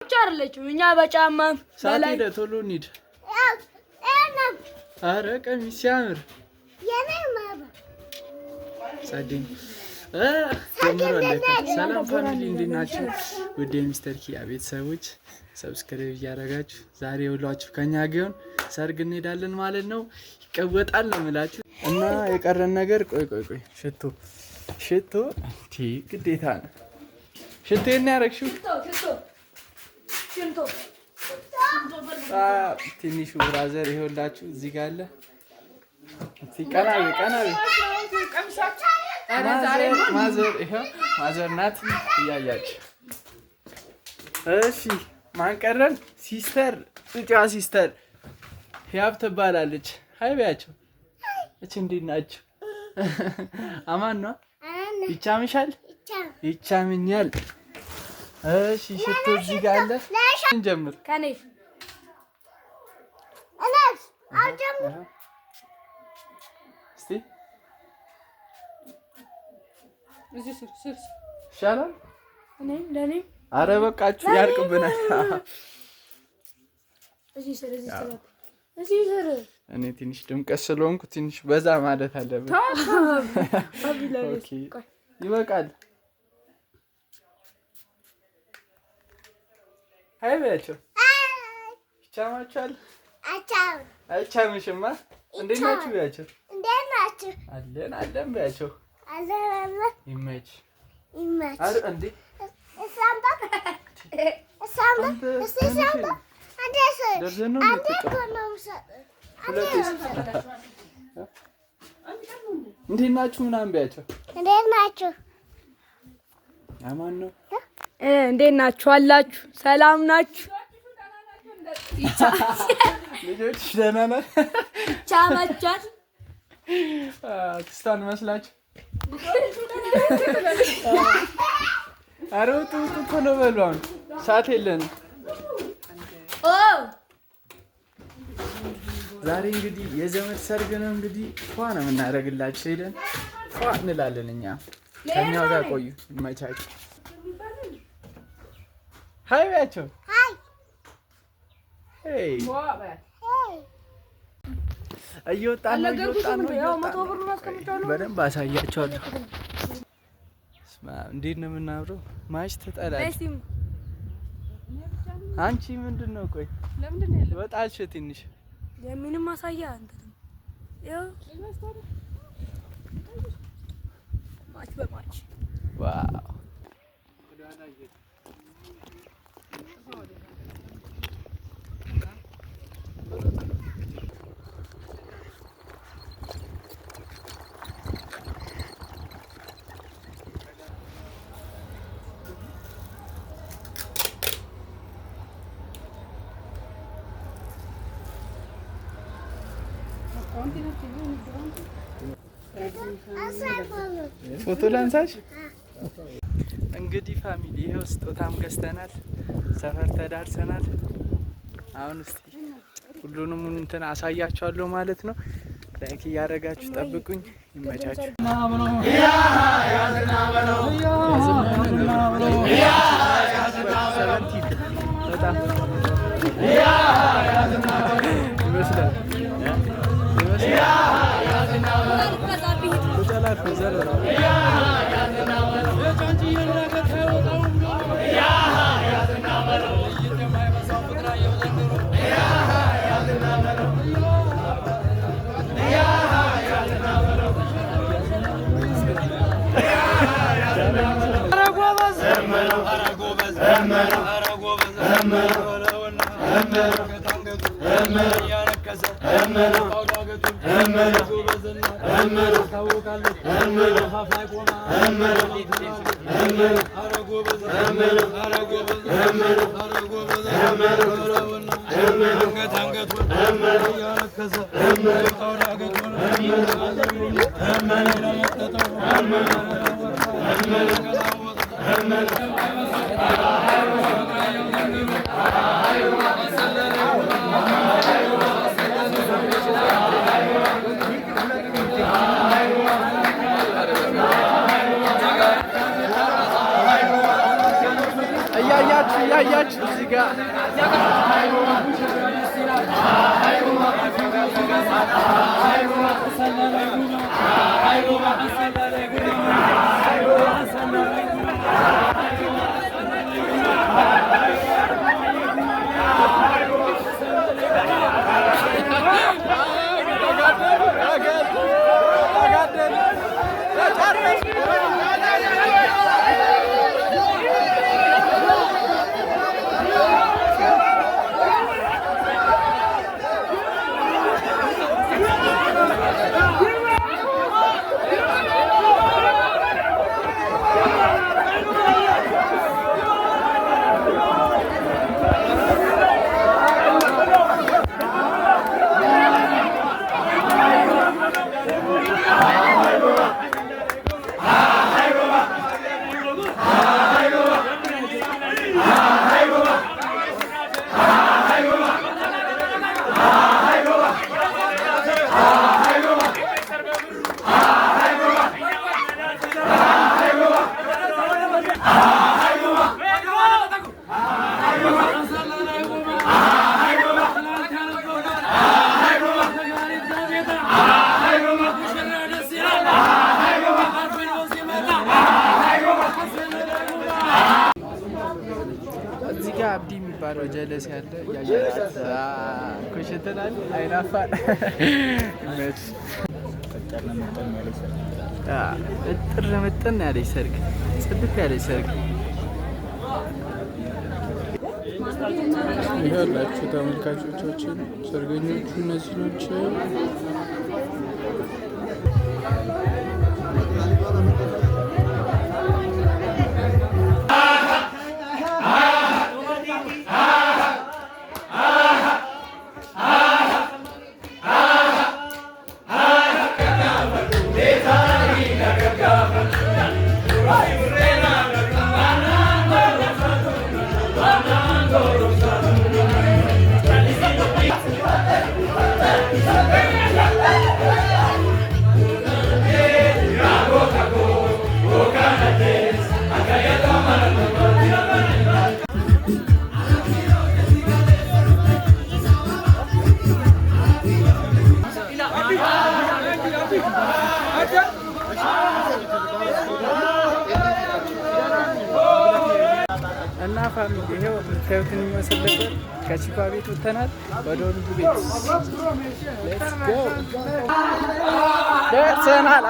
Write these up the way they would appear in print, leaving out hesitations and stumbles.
ቻርለችው እኛ በጫማ በላይ ቶሎ እንሂድ። ኧረ ቀሚስ ሲያምር ጸደኝ ሰላም ፋሚሊ እንዴት ናችሁ? ውድ የሚስተር ኪያ ቤተሰቦች ሰብስክራይብ እያደረጋችሁ ዛሬ ሁላችሁ ከኛ ጋር ሰርግ እንሄዳለን ማለት ነው። ይቀወጣል ነው የምላችሁ እና የቀረን ነገር ቆይ ሽቶ ግዴታ ነው። ሽቶ ያረግሽው ትንሹ ብራዘር ይኸውላችሁ እዚህ ጋር አለ። ቀናቤ ማዘር ናት እያያችሁ። እሺ ማን ቀረን? ሲስተር ጩጫዋ ሲስተር ህያብ ትባላለች። ሀይ በያቸው። እቺ እንዴት ናችሁ? አማን ነው? ይቻምሻል? ይቻምኛል። እሺ ሽቶ እዚህ ጋር አለ። እንጀምር ከኔ እስቲ እዚህ ስር ይሻላል። ለኔ ኧረ በቃችሁ ያርቅብናል። እዚህ ስር እኔ ትንሽ ድምቀት ስለሆንኩ ትንሽ በዛ ማለት አለበት። ኦኬ ይበቃል። ሀይ በያቸው። ይቻማችኋል? አይቻምሽማ። እንዴት ናችሁ በያቸው። አለን በያቸው። ይመች አረ እንዴ እንዴት ናችሁ ምናምን በያቸው። እንዴት ናችሁ? አማን ነው። እንዴት ናችሁ አላችሁ? ሰላም ናችሁ? ልጆች ደህና ናችሁ? ቻማቻል ክስታን መስላችሁ? ኧረ ውጡ ቶሎ በሉ፣ አሁን ሰዓት የለንም። ዛሬ እንግዲህ የዘመድ ሰርግ ነው። እንግዲህ ፏ ነው የምናደርግላችሁ። ሄደን ፏ እንላለን። እኛ ከእኛው ጋር ቆዩ። ይመቻችሁ። ሀይ በያቸው። እየወጣን ነው። በደንብ አሳያቸዋለሁ። እንዴት ነው የምናብረው? ማች ትጠላለች። አንቺ ምንድን ነው? ቆይ ወጣች ትንሽ የምንም ማሳያ አንተ ያው ማች በማች ዋው ፎቶ ላንሳሽ። እንግዲህ ፋሚሊ ይሄው ስጦታም ገዝተናል። ሰፈር ተዳርሰናል። አሁን እስቲ ሁሉንም እንትን አሳያችኋለሁ ማለት ነው። ላይክ እያደረጋችሁ ጠብቁኝ። ይመቻችሁ። ይመስላል እያያችሁ ጋር አብዲ የሚባለው ጀለስ ያለ ያያት ኮሽተናል። አይናፋር እጥር መጠን ያለች ሰርግ፣ ጽድት ያለች ሰርግ ይኸውላችሁ ተመልካቾቻችን። ሰርገኞቹ እነዚህ ናቸው። እና ፋሚሊ ይሄው የምታዩትን ይመስል ነበር። ከቺኳ ቤት ወጥተናል ወደ ወንዱ ቤት ሌትስ ጎ ደርሰናል።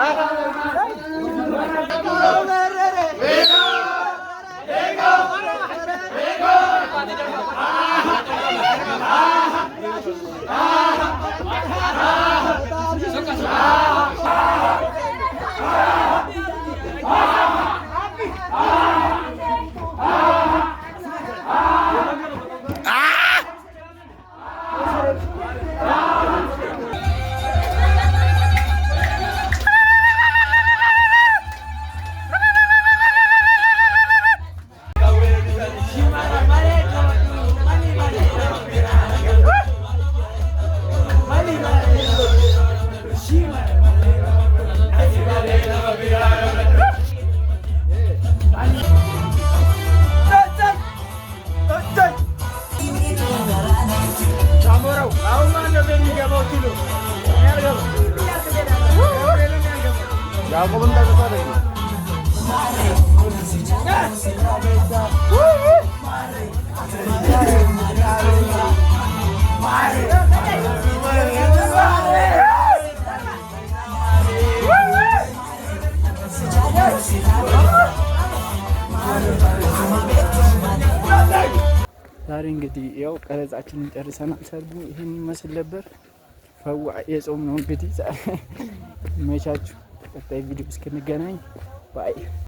ዛሬ እንግዲህ ያው ቀረጻችንን ጨርሰናል። ሰርጉ ይሄን ይመስል ነበር። ፈዋ የጾም ነው እንግዲህ። መቻችሁ። ቀጣይ ቪዲዮ እስክንገናኝ ባይ